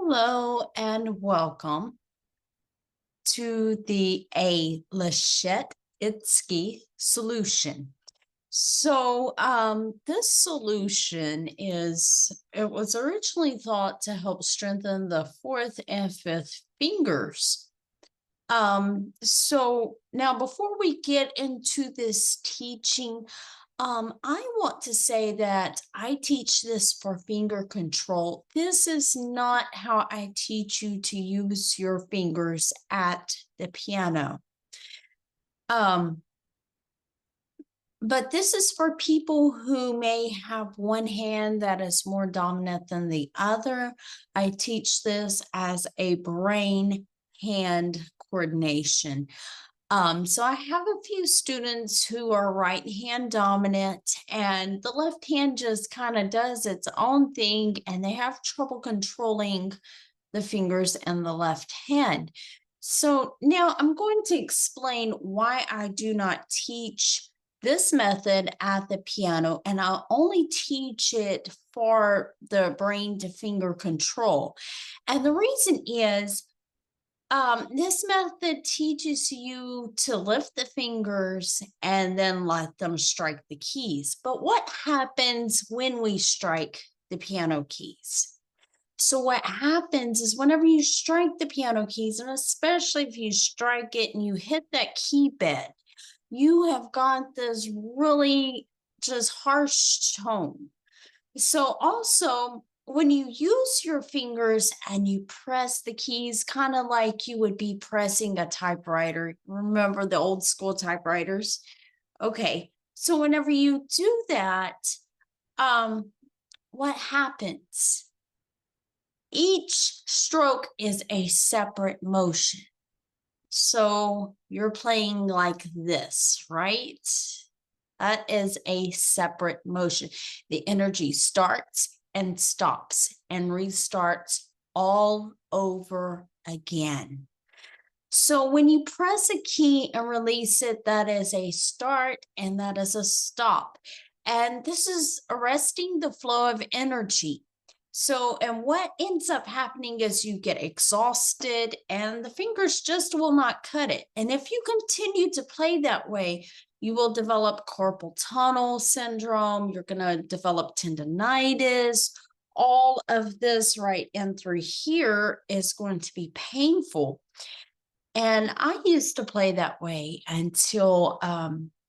Hello and welcome to the Leschetizky Solution. This solution it was originally thought to help strengthen the fourth and fifth fingers. So now before we get into this teaching, I want to say that I teach this for finger control. This is not how I teach you to use your fingers at the piano. But this is for people who may have one hand that is more dominant than the other. I teach this as a brain hand coordination. So I have a few students who are right hand dominant, and the left hand just kind of does its own thing, and they have trouble controlling the fingers in the left hand. So now I'm going to explain why I do not teach this method at the piano, and I'll only teach it for the brain to finger control. And the reason is this method teaches you to lift the fingers and then let them strike the keys. But what happens when we strike the piano keys? So what happens is whenever you strike the piano keys, and especially if you strike it and you hit that key bed, you have got this really just harsh tone. So also, when you use your fingers and you press the keys, kind of like you would be pressing a typewriter. Remember the old school typewriters? Okay, so whenever you do that, what happens? Each stroke is a separate motion. So you're playing like this, right? That is a separate motion. The energy starts and stops and restarts all over again. So when you press a key and release it, that is a start and that is a stop. And this is arresting the flow of energy. So, and what ends up happening is you get exhausted and the fingers just will not cut it. And if you continue to play that way, you will develop carpal tunnel syndrome. You're going to develop tendonitis. All of this right in through here is going to be painful. And I used to play that way until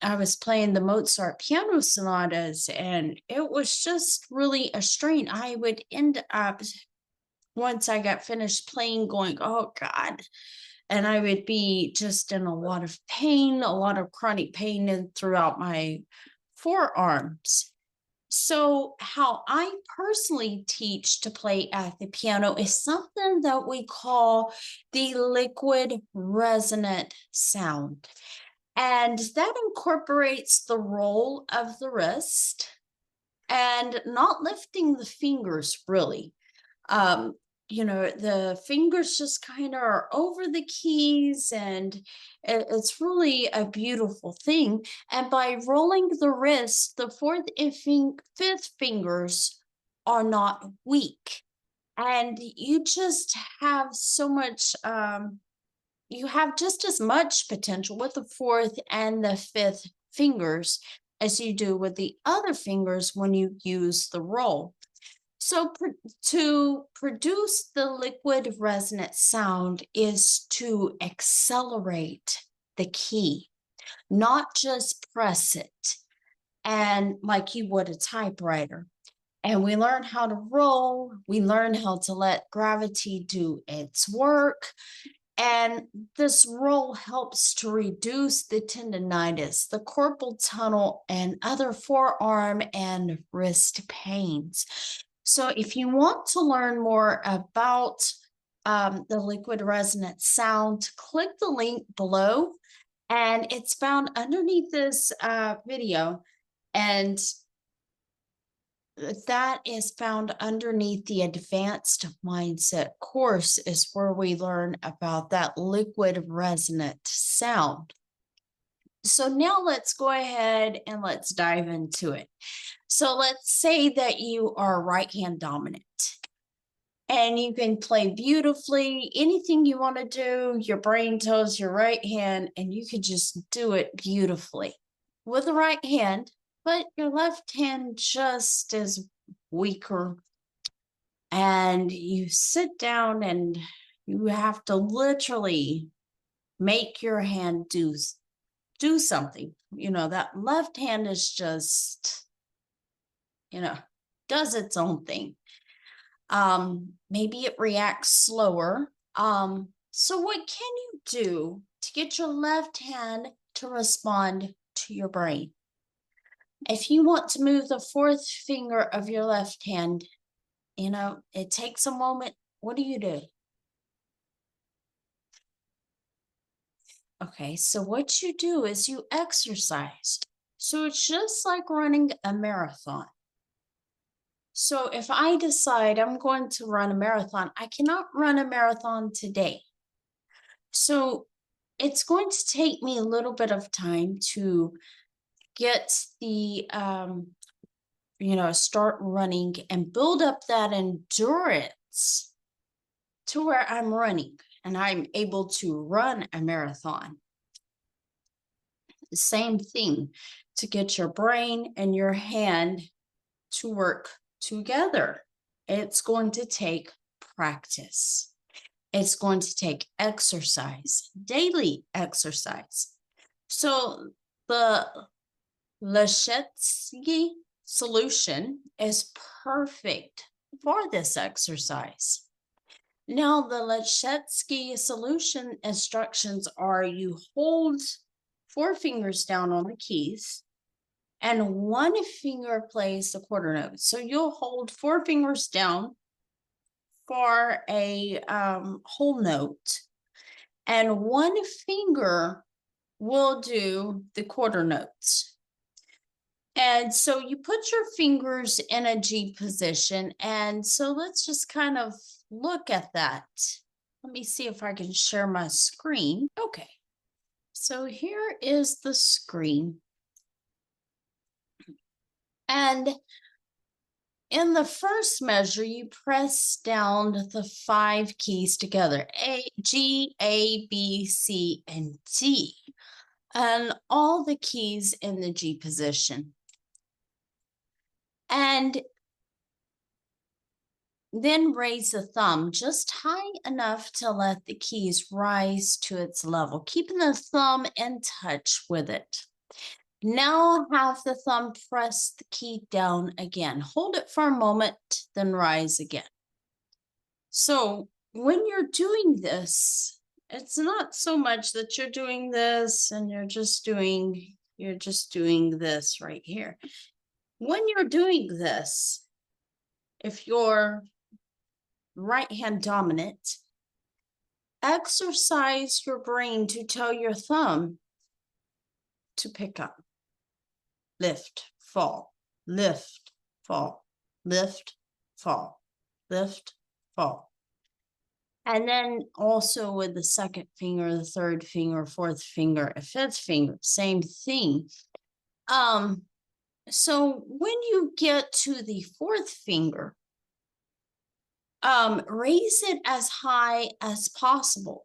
I was playing the Mozart piano sonatas, and it was just really a strain. I would end up, once I got finished playing, going, oh God. And I would be just in a lot of pain, a lot of chronic pain throughout my forearms. So, how I personally teach to play at the piano is something that we call the liquid resonant sound. And that incorporates the roll of the wrist and not lifting the fingers really. The fingers just kind of are over the keys, and it's really a beautiful thing. And by rolling the wrist, the fourth and fifth fingers are not weak. And you just have so much, you have just as much potential with the fourth and the fifth fingers as you do with the other fingers when you use the roll. So to produce the liquid resonant sound is to accelerate the key, not just press it and like you would a typewriter. And we learn how to roll, we learn how to let gravity do its work. And this roll helps to reduce the tendonitis, the carpal tunnel, and other forearm and wrist pains. So if you want to learn more about the liquid resonant sound, click the link below, and it's found underneath this video. And that is found underneath the advanced mindset course, is where we learn about that liquid resonant sound. So now let's go ahead and let's dive into it. So let's say that you are right hand dominant. And you can play beautifully. Anything you want to do, your brain tells your right hand, and you can just do it beautifully with the right hand, but your left hand just is weaker. And you sit down and you have to literally make your hand do something. That left hand is just, does its own thing. Maybe it reacts slower. So what can you do to get your left hand to respond to your brain? If you want to move the fourth finger of your left hand, it takes a moment. What do? Okay, so what you do is you exercise. So it's just like running a marathon. So if I decide I'm going to run a marathon, I cannot run a marathon today. So it's going to take me a little bit of time to get the, start running and build up that endurance to where I'm running and I'm able to run a marathon. Same thing to get your brain and your hand to work together. It's going to take practice. It's going to take exercise, daily exercise. So the Leschetizky Solution is perfect for this exercise. Now, the Leschetizky Solution instructions are you hold 4 fingers down on the keys and 1 finger plays the quarter note. So you'll hold 4 fingers down for a whole note, and 1 finger will do the quarter notes. And so you put your fingers in a G position. And so let's just kind of look at that. Let me see if I can share my screen. Okay, so here is the screen. And in the first measure, you press down the 5 keys together, G, A, B, C, and D, and all the keys in the G position. And then raise the thumb just high enough to let the keys rise to its level, keeping the thumb in touch with it. Now have the thumb press the key down again. Hold it for a moment, then rise again. So when you're doing this, it's not so much that you're doing this and you're just doing this right here. When you're doing this, if you're right hand dominant, exercise your brain to tell your thumb to pick up. Lift, fall, lift, fall, lift, fall, lift, fall. And then also with the second finger, the third finger, fourth finger, a fifth finger, same thing. So when you get to the fourth finger, raise it as high as possible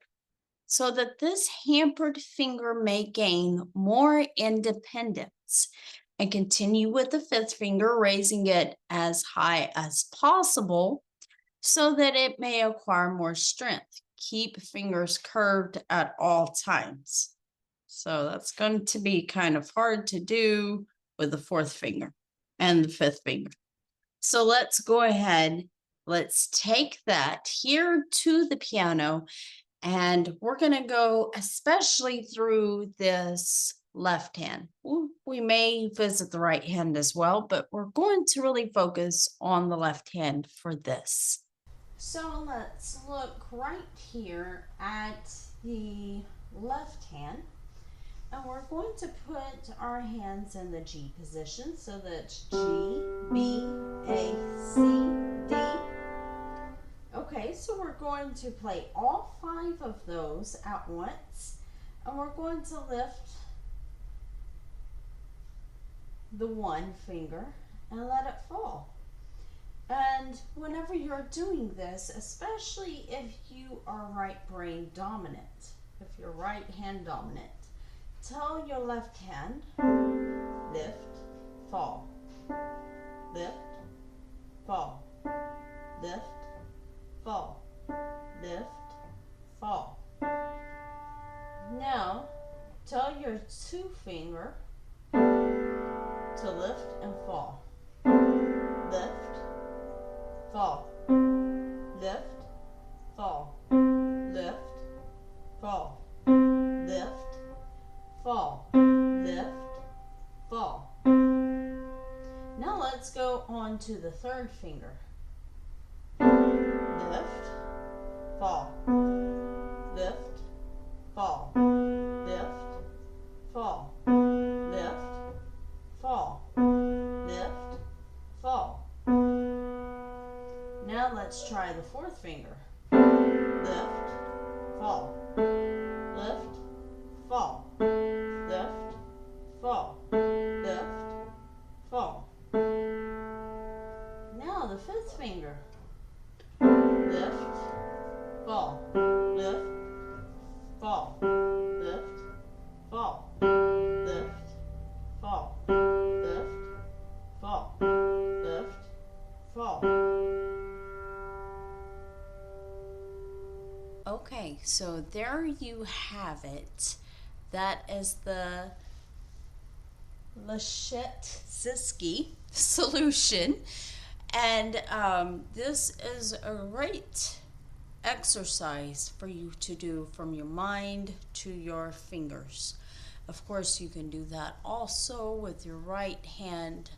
so that this hampered finger may gain more independence, and continue with the fifth finger, raising it as high as possible so that it may acquire more strength. Keep fingers curved at all times. So that's going to be kind of hard to do with the fourth finger and the fifth finger. So let's go ahead. Let's take that here to the piano, and we're going to go especially through this left hand. We may visit the right hand as well, but we're going to really focus on the left hand for this. So let's look right here at the left hand, and we're going to put our hands in the G position. So that's G, B, A, C, D. Okay, so we're going to play all 5 of those at once, and we're going to lift the 1 finger and let it fall. And whenever you're doing this, especially if you are right brain dominant, if you're right hand dominant, tell your left hand, lift, fall, lift, fall, lift, fall, lift, fall. Now, tell your two finger to lift and fall. Lift, fall, lift, fall, lift, fall, lift, fall, lift, fall. Now let's go on to the third finger. Lift, fall, lift, fall, lift, fall, lift, fall, lift, fall. Now let's try the fourth finger. Lift, fall, lift, fall, lift, fall, lift, fall. Now the fifth finger. Lift, fall, lift, fall, lift, fall, lift, fall, lift, fall, lift, fall. Okay, so there you have it. That is the Leschetizky Solution. And this is a great exercise for you to do from your mind to your fingers. Of course, you can do that also with your right hand,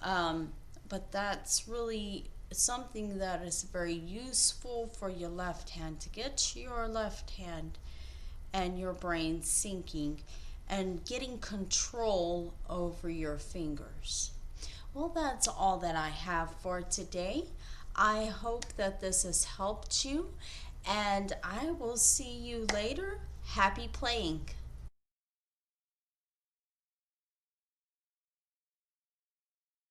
but that's really something that is very useful for your left hand, to get your left hand and your brain syncing and getting control over your fingers. Well, that's all that I have for today. I hope that this has helped you, and I will see you later. Happy playing.